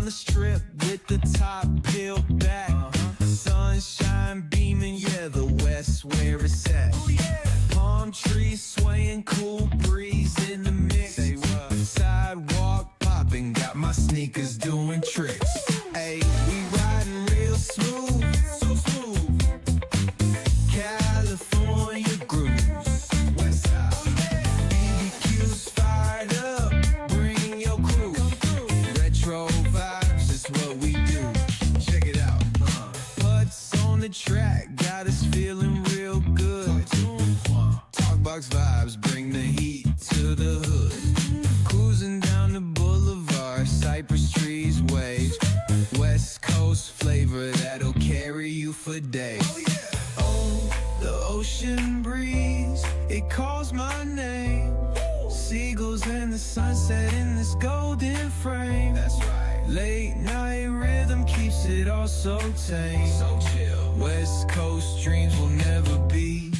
the strip with the top peeled back. Sunshine beaming, yeah, the west where it's at. Palm trees swaying, cool breeze in the mix. Sidewalk popping, got my sneakers doing tricks. Ayy, we riding real smooth, so smooth. California grooves, west side. BBQ's fired up, bring your crew. Retro vibes, that's what we do. Check it out. Putts on the track, got us feeling real good. Talkbox vibes, bring the heat to the hood. Cruising down the boulevard, cypress trees wave. West Coast flavor that'll carry you for days. Oh, the ocean breeze, it calls my name. Seagulls and the sunset in this golden frame. That's right. Late night rhythm keeps it all so tame. So chill. West Coast dreams will never be